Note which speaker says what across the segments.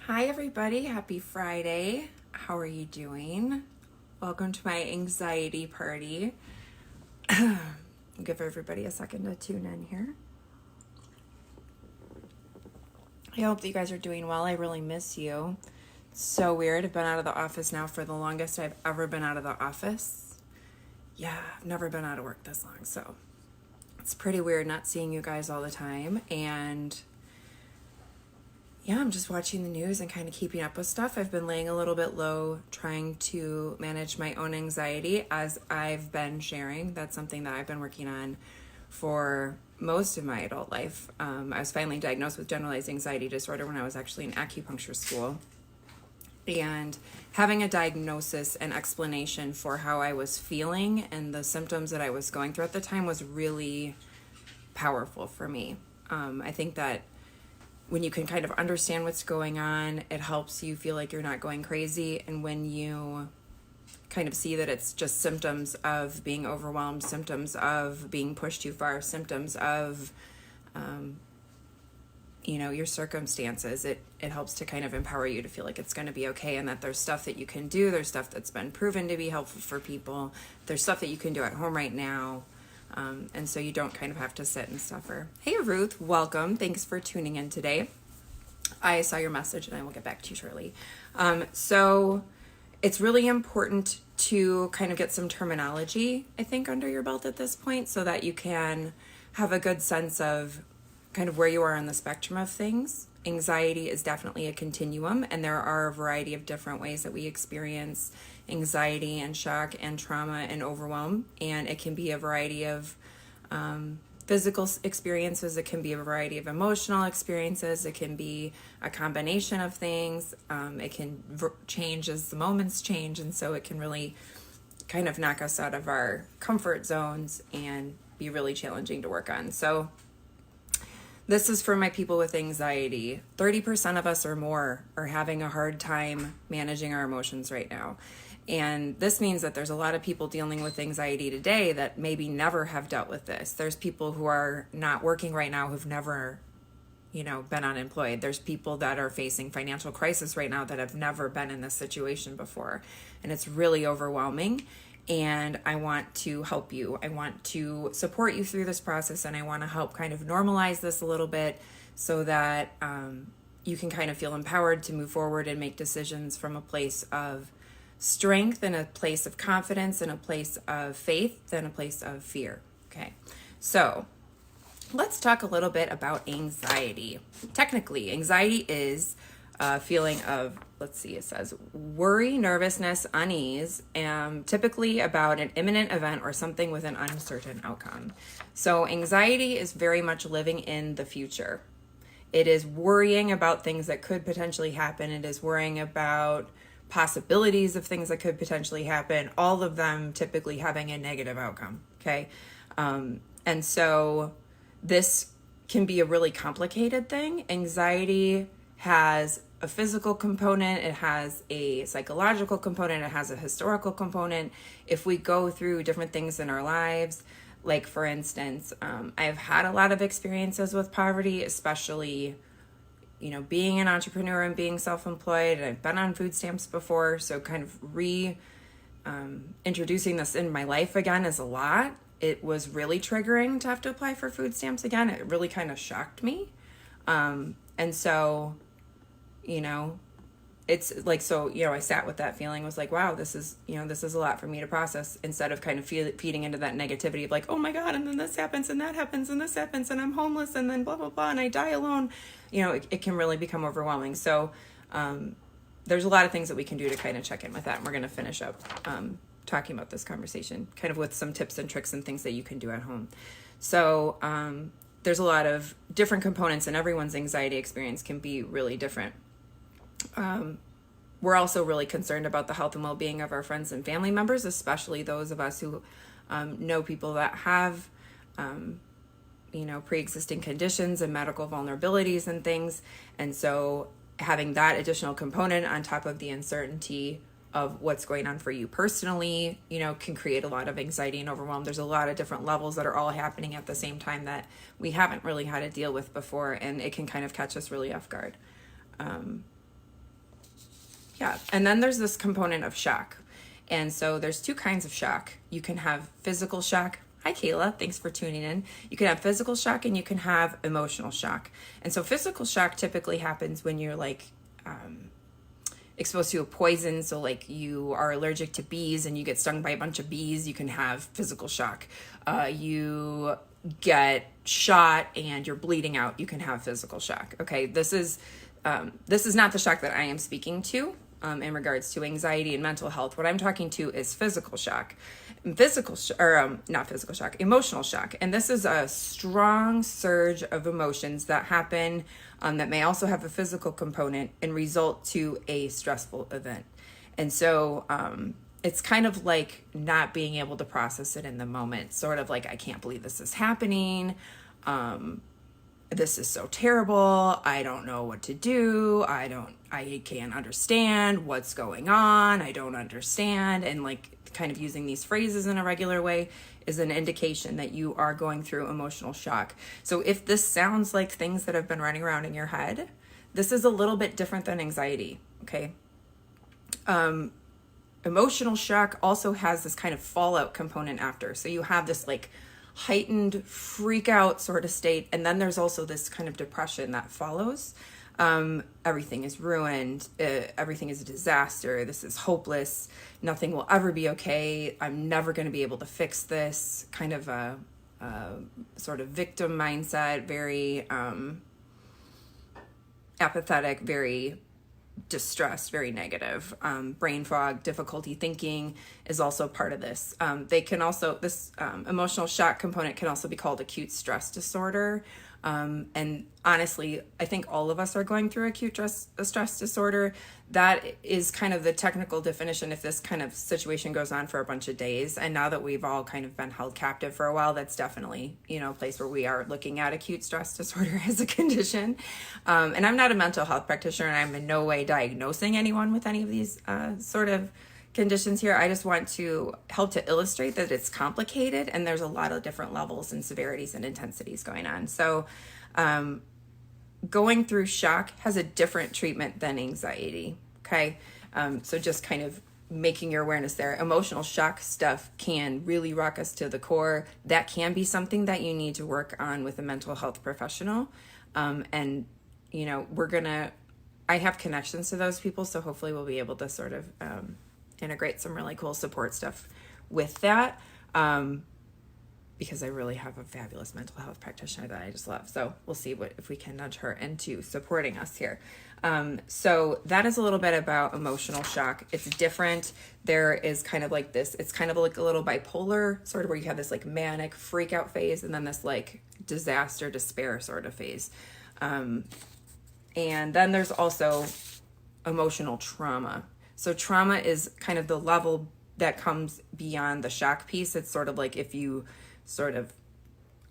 Speaker 1: Hi everybody, happy Friday. How are you doing? Welcome to my anxiety party. I'll give everybody a second to tune in here. I hope that you guys are doing well. I really miss you. It's so weird. I've been out of the office now for the longest I've ever been out of the office. Yeah, I've never been out of work this long, so it's pretty weird not seeing you guys all the time. And yeah, I'm just watching the news and kind of keeping up with stuff. I've been laying a little bit low, trying to manage my own anxiety as I've been sharing. That's something that I've been working on for most of my adult life. I was finally diagnosed with generalized anxiety disorder when I was actually in acupuncture school. And having a diagnosis and explanation for how I was feeling and the symptoms that I was going through at the time was really powerful for me. I think that when you can kind of understand what's going on, it helps you feel like you're not going crazy. And when you kind of see that it's just symptoms of being overwhelmed, symptoms of being pushed too far, symptoms of, your circumstances, it helps to kind of empower you to feel like it's going to be okay and that there's stuff that you can do. There's stuff that's been proven to be helpful for people. There's stuff that you can do at home right now. And so you don't kind of have to sit and suffer. Hey, Ruth, welcome. Thanks for tuning in today. I saw your message and I will get back to you shortly. So it's really important to kind of get some terminology, I think, under your belt at this point so that you can have a good sense of kind of where you are on the spectrum of things. Anxiety is definitely a continuum, and there are a variety of different ways that we experience anxiety and shock and trauma and overwhelm, and it can be a variety of physical experiences, it can be a variety of emotional experiences, it can be a combination of things, it can change as the moments change, and so it can really kind of knock us out of our comfort zones and be really challenging to work on. So this is for my people with anxiety. 30% of us or more are having a hard time managing our emotions right now. And this means that there's a lot of people dealing with anxiety today that maybe never have dealt with this. There's people who are not working right now who've never, been unemployed. There's people that are facing financial crisis right now that have never been in this situation before. And it's really overwhelming. And I want to help you. I want to support you through this process, and I want to help kind of normalize this a little bit so that you can kind of feel empowered to move forward and make decisions from a place of strength and a place of confidence and a place of faith than a place of fear. Okay, so let's talk a little bit about anxiety. Technically, anxiety is a feeling of, it says worry, nervousness, unease, typically about an imminent event or something with an uncertain outcome. So anxiety is very much living in the future. It is worrying about things that could potentially happen. It is worrying about possibilities of things that could potentially happen, all of them typically having a negative outcome. Okay. And so this can be a really complicated thing. Anxiety has a physical component, it has a psychological component, it has a historical component. If we go through different things in our lives, like for instance, I've had a lot of experiences with poverty, especially, being an entrepreneur and being self-employed, and I've been on food stamps before, so kind of introducing this in my life again is a lot. It was really triggering to have to apply for food stamps again. It really kind of shocked me. And so, it's like, I sat with that feeling, was like, wow, this is a lot for me to process, instead of kind of feeding into that negativity of like, oh my God, and then this happens and that happens and this happens and I'm homeless and then blah, blah, blah, and I die alone. It can really become overwhelming. So there's a lot of things that we can do to kind of check in with that. And we're going to finish up talking about this conversation kind of with some tips and tricks and things that you can do at home. So there's a lot of different components, and everyone's anxiety experience can be really different. We're also really concerned about the health and well-being of our friends and family members, especially those of us who know people that have, pre-existing conditions and medical vulnerabilities and things. And so having that additional component on top of the uncertainty of what's going on for you personally, can create a lot of anxiety and overwhelm. There's a lot of different levels that are all happening at the same time that we haven't really had to deal with before, and it can kind of catch us really off guard. Yeah. And then there's this component of shock. And so there's two kinds of shock. You can have physical shock. Hi, Kayla. Thanks for tuning in. You can have physical shock and you can have emotional shock. And so physical shock typically happens when you're like exposed to a poison. So like you are allergic to bees and you get stung by a bunch of bees, you can have physical shock. You get shot and you're bleeding out, you can have physical shock. Okay, this is not the shock that I am speaking to in regards to anxiety and mental health. What I'm talking to is physical shock. Not physical shock, emotional shock. And this is a strong surge of emotions that happen that may also have a physical component and result to a stressful event. And so it's kind of like not being able to process it in the moment, sort of like, I can't believe this is happening. This is so terrible. I don't know what to do. I can't understand what's going on. I don't understand. And like kind of using these phrases in a regular way is an indication that you are going through emotional shock. So if this sounds like things that have been running around in your head, this is a little bit different than anxiety. Okay. Emotional shock also has this kind of fallout component after. So you have this like heightened freak out sort of state. And then there's also this kind of depression that follows. Everything is ruined. Everything is a disaster. This is hopeless. Nothing will ever be okay. I'm never going to be able to fix this. Kind of a sort of victim mindset, very apathetic, very distressed, very negative. Brain fog, difficulty thinking is also part of this. This emotional shock component can also be called acute stress disorder. And honestly, I think all of us are going through acute stress disorder. That is kind of the technical definition if this kind of situation goes on for a bunch of days. And now that we've all kind of been held captive for a while, that's definitely, a place where we are looking at acute stress disorder as a condition. And I'm not a mental health practitioner, and I'm in no way diagnosing anyone with any of these sort of conditions here. I just want to help to illustrate that it's complicated and there's a lot of different levels and severities and intensities going on. So going through shock has a different treatment than anxiety. Okay. So just kind of making your awareness there. Emotional shock stuff can really rock us to the core. That can be something that you need to work on with a mental health professional. And I have connections to those people. So hopefully we'll be able to sort of integrate some really cool support stuff with that, because I really have a fabulous mental health practitioner that I just love. So we'll see if we can nudge her into supporting us here. So that is a little bit about emotional shock. It's different. There is kind of like this, it's kind of like a little bipolar, sort of where you have this like manic freak out phase and then this like disaster despair sort of phase. And then there's also emotional trauma. So trauma is kind of the level that comes beyond the shock piece. It's sort of like if you sort of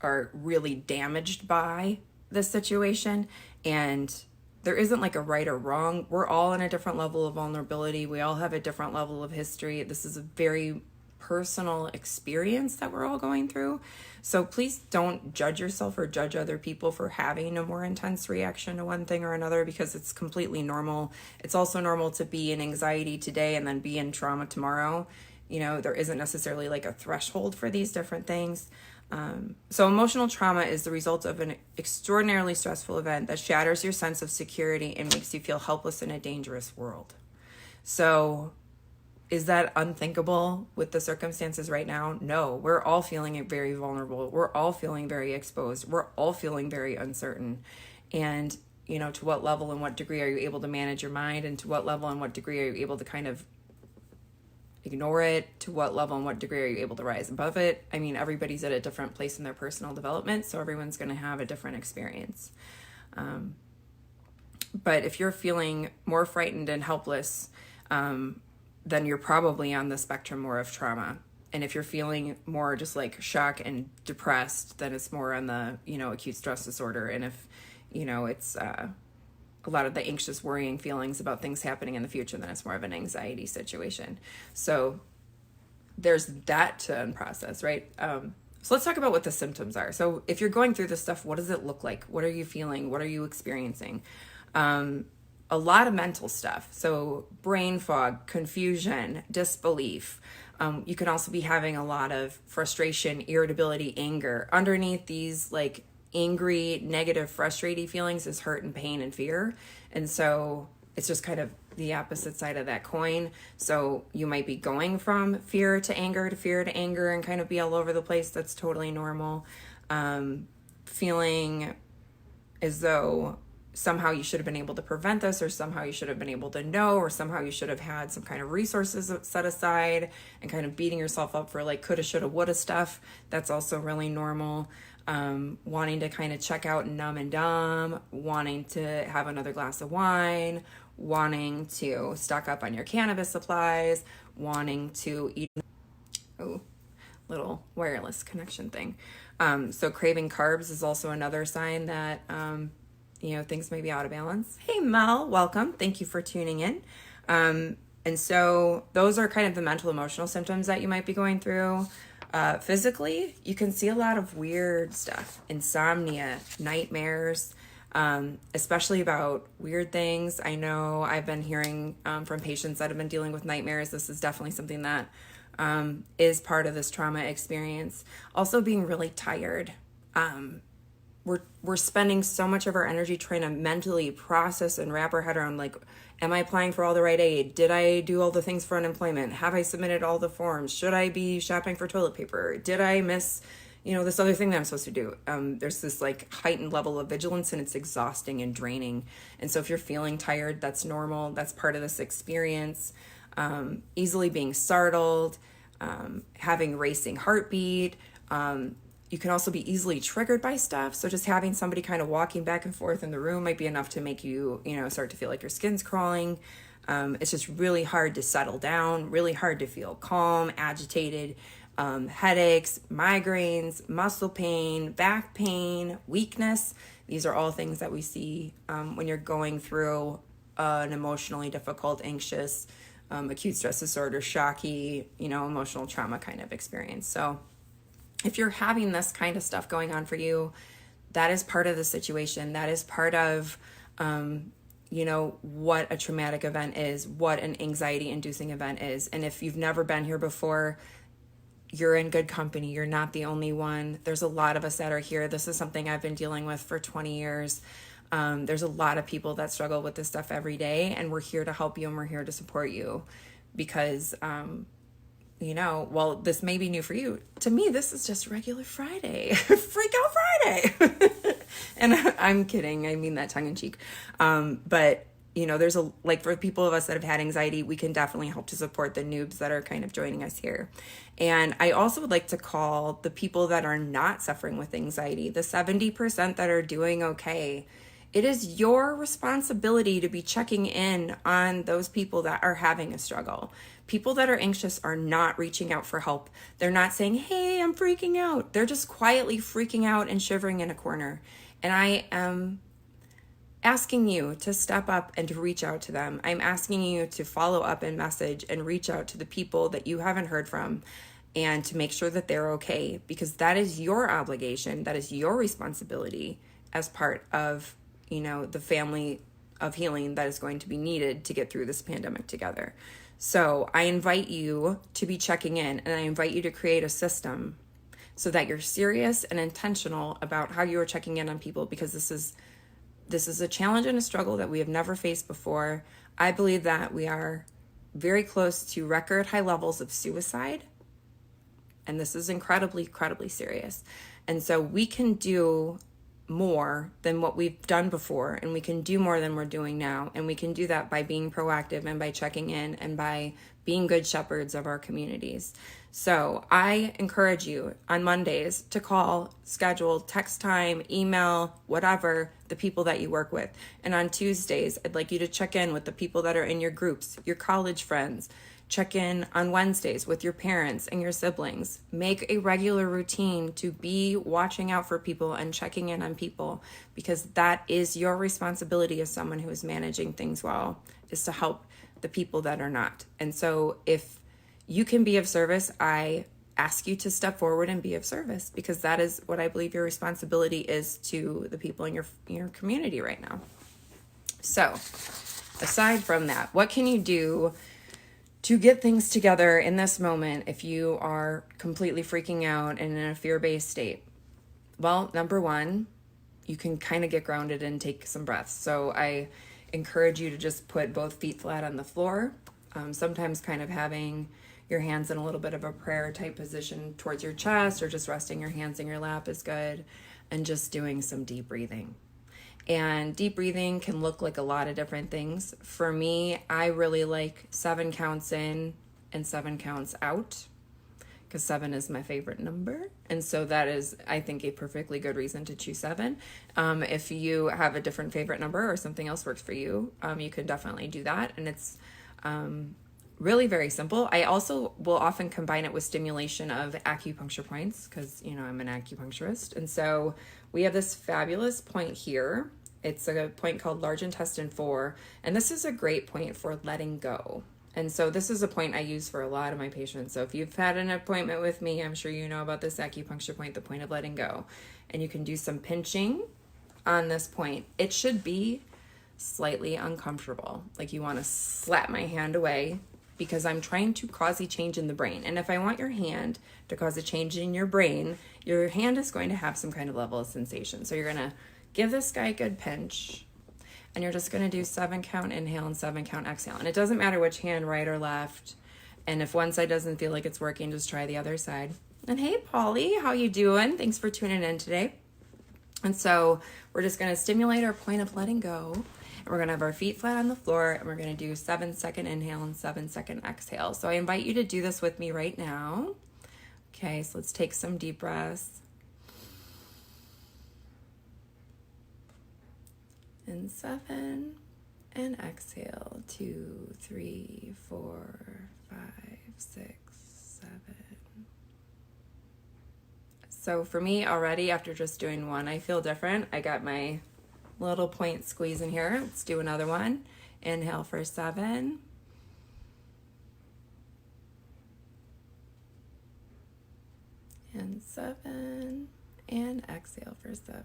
Speaker 1: are really damaged by the situation, and there isn't like a right or wrong. We're all in a different level of vulnerability. We all have a different level of history. This is a very personal experience that we're all going through. So please don't judge yourself or judge other people for having a more intense reaction to one thing or another, because it's completely normal. It's also normal to be in anxiety today and then be in trauma tomorrow. There isn't necessarily like a threshold for these different things. So emotional trauma is the result of an extraordinarily stressful event that shatters your sense of security and makes you feel helpless in a dangerous world. So is that unthinkable with the circumstances right now? No, we're all feeling very vulnerable. We're all feeling very exposed. We're all feeling very uncertain. And, to what level and what degree are you able to manage your mind? And to what level and what degree are you able to kind of ignore it? To what level and what degree are you able to rise above it? I mean, everybody's at a different place in their personal development, so everyone's going to have a different experience. But if you're feeling more frightened and helpless, then you're probably on the spectrum more of trauma. And if you're feeling more just like shock and depressed, then it's more on the, acute stress disorder. And if, it's a lot of the anxious, worrying feelings about things happening in the future, then it's more of an anxiety situation. So there's that to unprocess, right? So let's talk about what the symptoms are. So if you're going through this stuff, what does it look like? What are you feeling? What are you experiencing? a lot of mental stuff. So brain fog, confusion, disbelief. You can also be having a lot of frustration, irritability, anger. Underneath these like angry, negative, frustrating feelings is hurt and pain and fear. And so it's just kind of the opposite side of that coin. So you might be going from fear to anger to fear to anger and kind of be all over the place. That's totally normal. Feeling as though somehow you should have been able to prevent this, or somehow you should have been able to know, or somehow you should have had some kind of resources set aside, and kind of beating yourself up for like coulda, shoulda, woulda stuff. That's also really normal. Wanting to kind of check out and numb and dumb, wanting to have another glass of wine, wanting to stock up on your cannabis supplies, wanting to eat, little wireless connection thing. So craving carbs is also another sign that, things may be out of balance. Hey, Mel, welcome. Thank you for tuning in. And so those are kind of the mental, emotional symptoms that you might be going through. Physically, you can see a lot of weird stuff, insomnia, nightmares, especially about weird things. I know I've been hearing from patients that have been dealing with nightmares. This is definitely something that is part of this trauma experience. Also being really tired. We're spending so much of our energy trying to mentally process and wrap our head around, like, am I applying for all the right aid? Did I do all the things for unemployment? Have I submitted all the forms? Should I be shopping for toilet paper? Did I miss, this other thing that I'm supposed to do? There's this like heightened level of vigilance, and it's exhausting and draining. And so if you're feeling tired, that's normal. That's part of this experience. Easily being startled, having racing heartbeat. You can also be easily triggered by stuff. So just having somebody kind of walking back and forth in the room might be enough to make you, start to feel like your skin's crawling. It's just really hard to settle down, really hard to feel calm, agitated, headaches, migraines, muscle pain, back pain, weakness. These are all things that we see when you're going through an emotionally difficult, anxious, acute stress disorder, shocky, emotional trauma kind of experience. So if you're having this kind of stuff going on for you, that is part of the situation. That is part of, what a traumatic event is, what an anxiety-inducing event is. And if you've never been here before, you're in good company. You're not the only one. There's a lot of us that are here. This is something I've been dealing with for 20 years. There's a lot of people that struggle with this stuff every day, and we're here to help you, and we're here to support you because, while this may be new for you, to me, this is just regular Friday. Freak out Friday. And I'm kidding. I mean that tongue in cheek. But, there's for people of us that have had anxiety, we can definitely help to support the noobs that are kind of joining us here. And I also would like to call the people that are not suffering with anxiety, the 70% that are doing okay. It is your responsibility to be checking in on those people that are having a struggle. People that are anxious are not reaching out for help. They're not saying, hey, I'm freaking out. They're just quietly freaking out and shivering in a corner. And I am asking you to step up and to reach out to them. I'm asking you to follow up and message and reach out to the people that you haven't heard from and to make sure that they're okay, because that is your obligation. That is your responsibility as part of the family of healing that is going to be needed to get through this pandemic together. So I invite you to be checking in, and I invite you to create a system so that you're serious and intentional about how you are checking in on people, because this is a challenge and a struggle that we have never faced before. I believe that we are very close to record high levels of suicide, and this is incredibly, incredibly serious. And so we can do more than what we've done before, and we can do more than we're doing now, and we can do that by being proactive and by checking in and by being good shepherds of our communities. So I encourage you on Mondays to call, schedule, text time, email, whatever, the people that you work with. And on Tuesdays, I'd like you to check in with the people that are in your groups, your college friends. Check in on Wednesdays with your parents and your siblings. Make a regular routine to be watching out for people and checking in on people, because that is your responsibility as someone who is managing things well, is to help the people that are not. And so if you can be of service, I ask you to step forward and be of service, because that is what I believe your responsibility is to the people in your community right now. So aside from that, what can you do to get things together in this moment if you are completely freaking out and in a fear-based state? Well, number one, you can kind of get grounded and take some breaths. So I encourage you to just put both feet flat on the floor. Sometimes kind of having your hands in a little bit of a prayer type position towards your chest, or just resting your hands in your lap is good. And just doing some deep breathing. And deep breathing can look like a lot of different things. For me, I really like 7 counts in and 7 counts out, because 7 is my favorite number. And so that is, I think, a perfectly good reason to choose 7. If you have a different favorite number or something else works for you, you can definitely do that. And it's really very simple. I also will often combine it with stimulation of acupuncture points, because, I'm an acupuncturist. And so we have this fabulous point here. It's a point called large intestine 4. And this is a great point for letting go. And so this is a point I use for a lot of my patients. So if you've had an appointment with me, I'm sure you know about this acupuncture point, the point of letting go. And you can do some pinching on this point. It should be slightly uncomfortable. Like you want to slap my hand away, because I'm trying to cause a change in the brain. And if I want your hand to cause a change in your brain, your hand is going to have some kind of level of sensation. So you're going to give this guy a good pinch, and you're just going to do 7 count inhale and 7 count exhale. And it doesn't matter which hand, right or left. And if one side doesn't feel like it's working, just try the other side. And hey, Polly, how you doing? Thanks for tuning in today. And so we're just going to stimulate our point of letting go. And we're going to have our feet flat on the floor, and we're going to do 7-second inhale and 7-second exhale. So I invite you to do this with me right now. Okay, so let's take some deep breaths. And 7, and exhale, 2, 3, 4, 5, 6, 7. So for me already, after just doing one, I feel different. I got my little point squeeze in here. Let's do another one. Inhale for 7. And 7. And exhale for 7.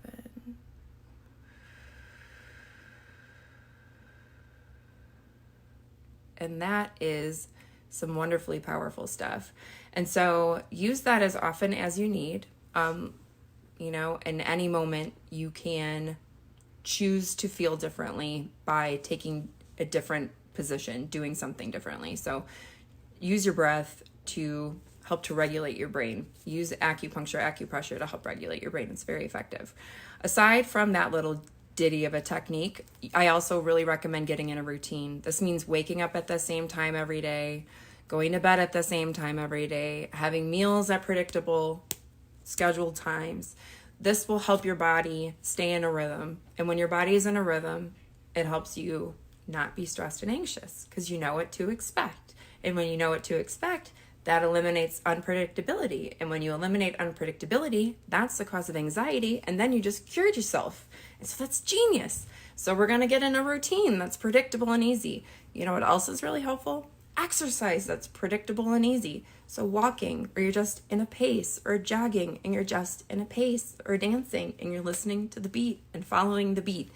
Speaker 1: And that is some wonderfully powerful stuff. And so use that as often as you need. In any moment you can choose to feel differently by taking a different position, doing something differently. So use your breath to help to regulate your brain. Use acupressure to help regulate your brain. It's very effective. Aside from that little ditty of a technique, I also really recommend getting in a routine. This means waking up at the same time every day, going to bed at the same time every day, having meals at predictable scheduled times. This will help your body stay in a rhythm. And when your body is in a rhythm, it helps you not be stressed and anxious, because you know what to expect. And when you know what to expect, that eliminates unpredictability. And when you eliminate unpredictability, that's the cause of anxiety. And then you just cured yourself. And so that's genius. So we're going to get in a routine that's predictable and easy. You know what else is really helpful? Exercise that's predictable and easy. So walking, or you're just in a pace, or jogging and you're just in a pace, or dancing and you're listening to the beat and following the beat.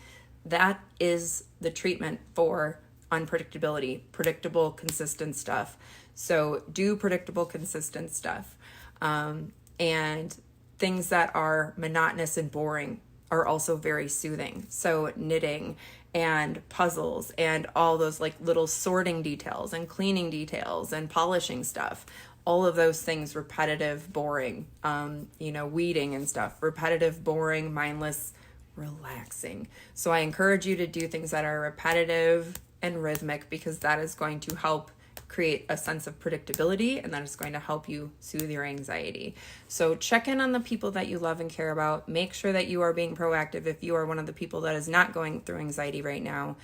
Speaker 1: That is the treatment for unpredictability, predictable, consistent stuff. So do predictable, consistent stuff. And things that are monotonous and boring are also very soothing. So knitting and puzzles and all those like little sorting details and cleaning details and polishing stuff, all of those things, repetitive, boring, weeding and stuff, repetitive, boring, mindless, relaxing. So I encourage you to do things that are repetitive and rhythmic, because that is going to help create a sense of predictability, and that is going to help you soothe your anxiety. So check in on the people that you love and care about. Make sure that you are being proactive if you are one of the people that is not going through anxiety right now.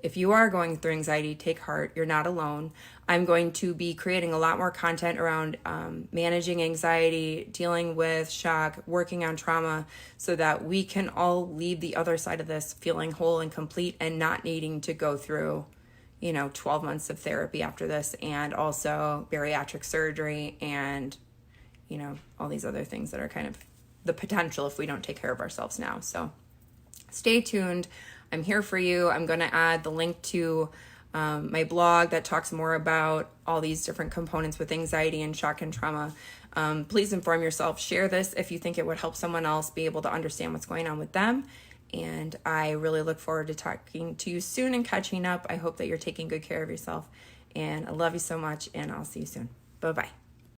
Speaker 1: If you are going through anxiety, take heart. You're not alone. I'm going to be creating a lot more content around managing anxiety, dealing with shock, working on trauma, so that we can all leave the other side of this feeling whole and complete and not needing to go through 12 months of therapy after this, and also bariatric surgery and, all these other things that are kind of the potential if we don't take care of ourselves now. So stay tuned. I'm here for you. I'm going to add the link to my blog that talks more about all these different components with anxiety and shock and trauma. Please inform yourself. Share this if you think it would help someone else be able to understand what's going on with them. And I really look forward to talking to you soon and catching up. I hope that you're taking good care of yourself. And I love you so much, and I'll see you soon. Bye-bye.